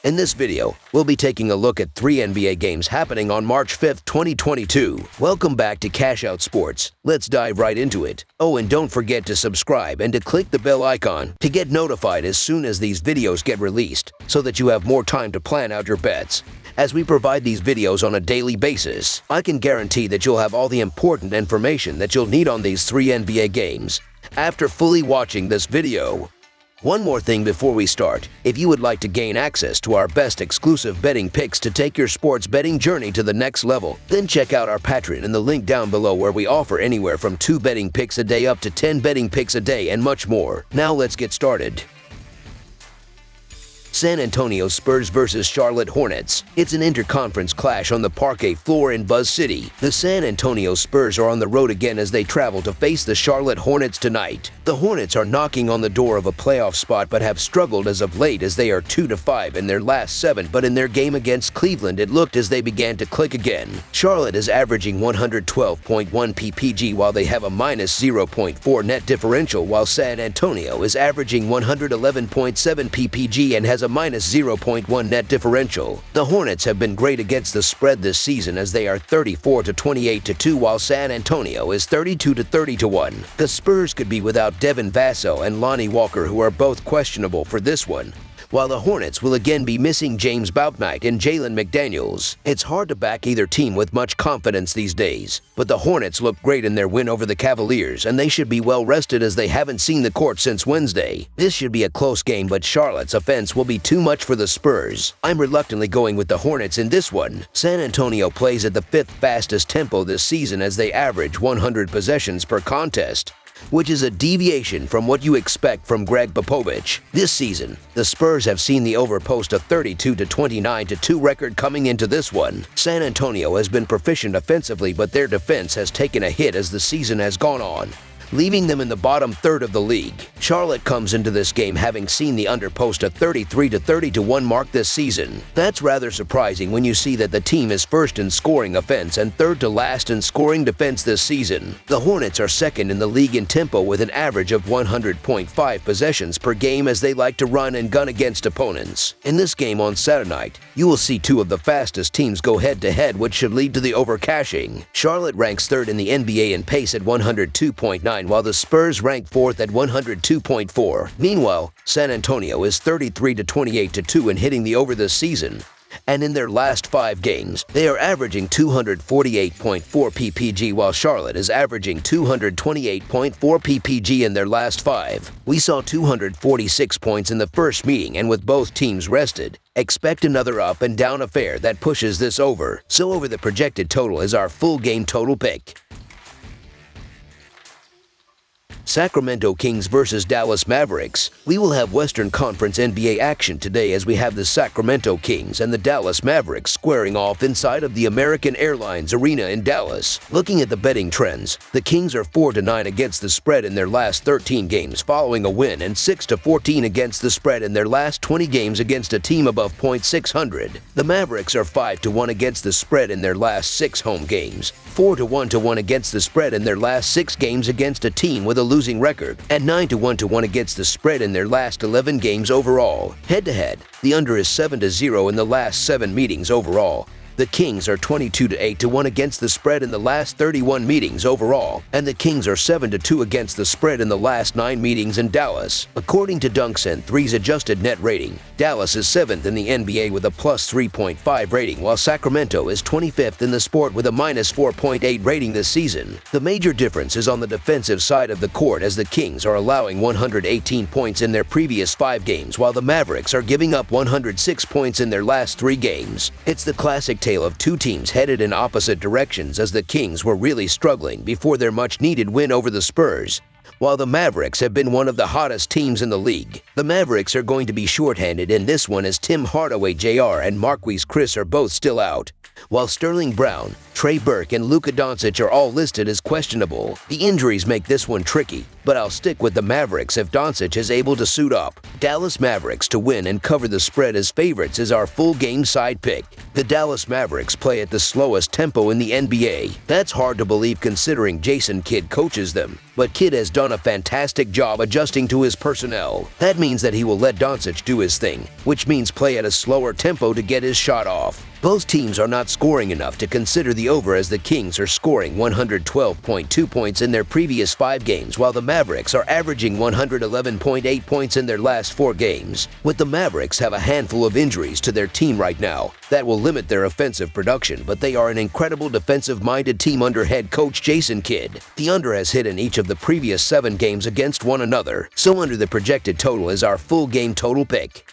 In this video, we'll be taking a look at 3 NBA games happening on March 5th, 2022. Welcome back to Cash Out Sports. Let's dive right into it. Oh, and don't forget to subscribe and to click the bell icon to get notified as soon as these videos get released so that you have more time to plan out your bets. As we provide these videos on a daily basis, I can guarantee that you'll have all the important information that you'll need on these 3 NBA games after fully watching this video. One more thing before we start. If you would like to gain access to our best exclusive betting picks to take your sports betting journey to the next level, then check out our Patreon in the link down below, where we offer anywhere from 2 betting picks a day up to 10 betting picks a day and much more. Now let's get started. San Antonio Spurs vs. Charlotte Hornets. It's an interconference clash on the parquet floor in Buzz City. The San Antonio Spurs are on the road again as they travel to face the Charlotte Hornets tonight. The Hornets are knocking on the door of a playoff spot but have struggled as of late, as they are 2-5 in their last 7, but in their game against Cleveland it looked as they began to click again. Charlotte is averaging 112.1 ppg while they have a minus 0.4 net differential, while San Antonio is averaging 111.7 ppg and has a minus 0.1 net differential. The Hornets have been great against the spread this season as they are 34-28-2, while San Antonio is 32-30-1. The Spurs could be without Devin Vassell and Lonnie Walker, who are both questionable for this one, while the Hornets will again be missing James Bouknight and Jalen McDaniels. It's hard to back either team with much confidence these days, but the Hornets look great in their win over the Cavaliers, and they should be well rested as they haven't seen the court since Wednesday. This should be a close game, but Charlotte's offense will be too much for the Spurs. I'm reluctantly going with the Hornets in this one. San Antonio plays at the 5th fastest tempo this season as they average 100 possessions per contest, which is a deviation from what you expect from Greg Popovich. This season, the Spurs have seen the over post a 32-29-2 record coming into this one. San Antonio has been proficient offensively, but their defense has taken a hit as the season has gone on, leaving them in the bottom third of the league. Charlotte comes into this game having seen the underpost a 33-30-1 mark this season. That's rather surprising when you see that the team is first in scoring offense and third to last in scoring defense this season. The Hornets are second in the league in tempo with an average of 100.5 possessions per game as they like to run and gun against opponents. In this game on Saturday night, you will see 2 of the fastest teams go head-to-head, which should lead to the overcashing. Charlotte ranks 3rd in the NBA in pace at 102.9, while the Spurs rank 4th at 102.4. Meanwhile, San Antonio is 33-28-2 in hitting the over this season, and in their last 5 games, they are averaging 248.4 ppg, while Charlotte is averaging 228.4 ppg in their last 5. We saw 246 points in the first meeting, and with both teams rested, expect another up and down affair that pushes this over. So over the projected total is our full game total pick. Sacramento Kings vs. Dallas Mavericks. We will have Western Conference NBA action today as we have the Sacramento Kings and the Dallas Mavericks squaring off inside of the American Airlines Arena in Dallas. Looking at the betting trends, the Kings are 4-9 against the spread in their last 13 games following a win, and 6-14 against the spread in their last 20 games against a team above .600. The Mavericks are 5-1 against the spread in their last 6 home games, 4-1 against the spread in their last 6 games against a team with a losing record, and 9-1 against the spread in their last 11 games overall. Head-to-head, the under is 7-0 in the last 7 meetings overall. The Kings are 22-8-1 against the spread in the last 31 meetings overall, and the Kings are 7-2 against the spread in the last 9 meetings in Dallas. According to Dunks&Three's adjusted net rating, Dallas is 7th in the NBA with a plus 3.5 rating, while Sacramento is 25th in the sport with a minus 4.8 rating this season. The major difference is on the defensive side of the court, as the Kings are allowing 118 points in their previous 5 games, while the Mavericks are giving up 106 points in their last 3 games. It's the classic tale of 2 teams headed in opposite directions, as the Kings were really struggling before their much-needed win over the Spurs, while the Mavericks have been one of the hottest teams in the league. The Mavericks are going to be shorthanded in this one as Tim Hardaway Jr. and Marquise Chris are both still out, while Sterling Brown, Trey Burke, and Luka Doncic are all listed as questionable. The injuries make this one tricky, but I'll stick with the Mavericks if Doncic is able to suit up. Dallas Mavericks to win and cover the spread as favorites is our full game side pick. The Dallas Mavericks play at the slowest tempo in the NBA. That's hard to believe considering Jason Kidd coaches them, but Kidd has done a fantastic job adjusting to his personnel. That means that he will let Doncic do his thing, which means play at a slower tempo to get his shot off. Both teams are not scoring enough to consider the over, as the Kings are scoring 112.2 points in their previous 5 games, while the Mavericks are averaging 111.8 points in their last 4 games. With the Mavericks have a handful of injuries to their team right now, that will limit their offensive production, but they are an incredible defensive-minded team under head coach Jason Kidd. The under has hit in each of the previous 7 games against one another, so under the projected total is our full game total pick.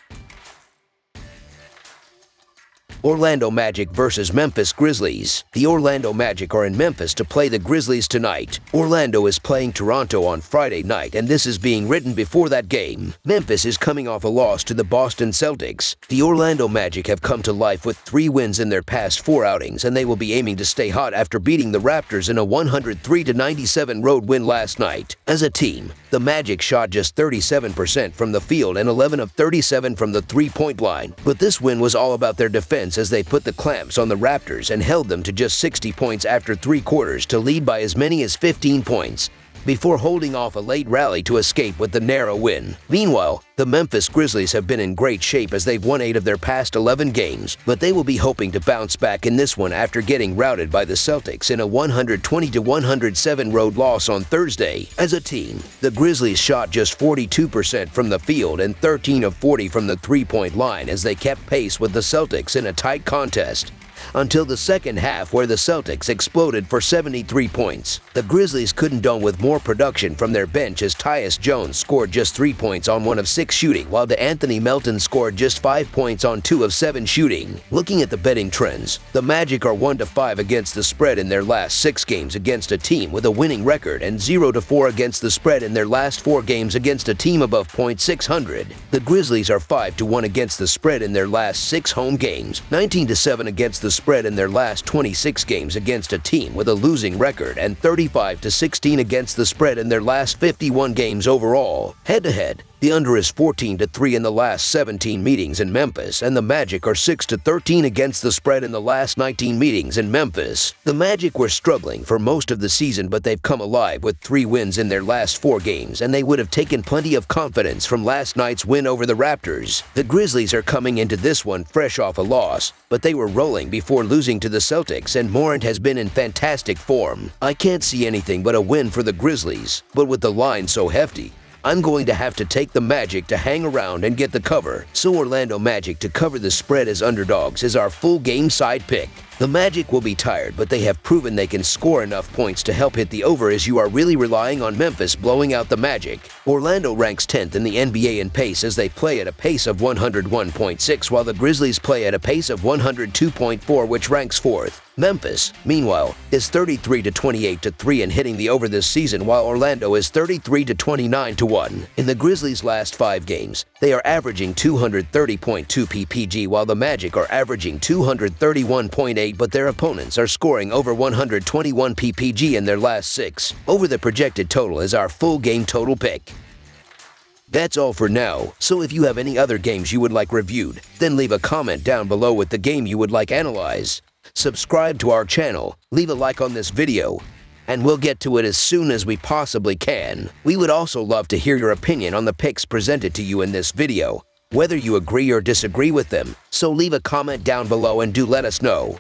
Orlando Magic versus Memphis Grizzlies. The Orlando Magic are in Memphis to play the Grizzlies tonight. Orlando is playing Toronto on Friday night, and this is being written before that game. Memphis is coming off a loss to the Boston Celtics. The Orlando Magic have come to life with 3 wins in their past 4 outings, and they will be aiming to stay hot after beating the Raptors in a 103-97 road win last night. As a team, the Magic shot just 37% from the field and 11 of 37 from the three-point line, but this win was all about their defense as they put the clamps on the Raptors and held them to just 60 points after 3 quarters to lead by as many as 15 points, before holding off a late rally to escape with the narrow win. Meanwhile, the Memphis Grizzlies have been in great shape as they've won 8 of their past 11 games, but they will be hoping to bounce back in this one after getting routed by the Celtics in a 120-107 road loss on Thursday. As a team, the Grizzlies shot just 42% from the field and 13 of 40 from the three-point line as they kept pace with the Celtics in a tight contest, until the second half, where the Celtics exploded for 73 points. The Grizzlies couldn't do with more production from their bench as Tyus Jones scored just 3 points on 1 of 6 shooting, while DeAnthony Melton scored just 5 points on 2 of 7 shooting. Looking at the betting trends, the Magic are 1-5 against the spread in their last 6 games against a team with a winning record, and 0-4 against the spread in their last 4 games against a team above .600. The Grizzlies are 5-1 against the spread in their last 6 home games, 19-7 against the spread in their last 26 games against a team with a losing record, and 35-16 against the spread in their last 51 games overall. Head-to-head, the under is 14-3 in the last 17 meetings in Memphis, and the Magic are 6-13 against the spread in the last 19 meetings in Memphis. The Magic were struggling for most of the season, but they've come alive with 3 wins in their last 4 games, and they would have taken plenty of confidence from last night's win over the Raptors. The Grizzlies are coming into this one fresh off a loss, but they were rolling before losing to the Celtics, and Morant has been in fantastic form. I can't see anything but a win for the Grizzlies, but with the line so hefty, I'm going to have to take the Magic to hang around and get the cover. So Orlando Magic to cover the spread as underdogs is our full game side pick. The Magic will be tired, but they have proven they can score enough points to help hit the over, as you are really relying on Memphis blowing out the Magic. Orlando ranks 10th in the NBA in pace as they play at a pace of 101.6, while the Grizzlies play at a pace of 102.4, which ranks 4th. Memphis, meanwhile, is 33-28-3 in hitting the over this season, while Orlando is 33-29-1. In the Grizzlies' last 5 games, they are averaging 230.2 ppg, while the Magic are averaging 231.8, but their opponents are scoring over 121 ppg in their last 6. Over the projected total is our full game total pick. That's all for now, so if you have any other games you would like reviewed, then leave a comment down below with the game you would like analyzed. Subscribe to our channel, leave a like on this video, and we'll get to it as soon as we possibly can. We would also love to hear your opinion on the picks presented to you in this video, whether you agree or disagree with them, so leave a comment down below and do let us know.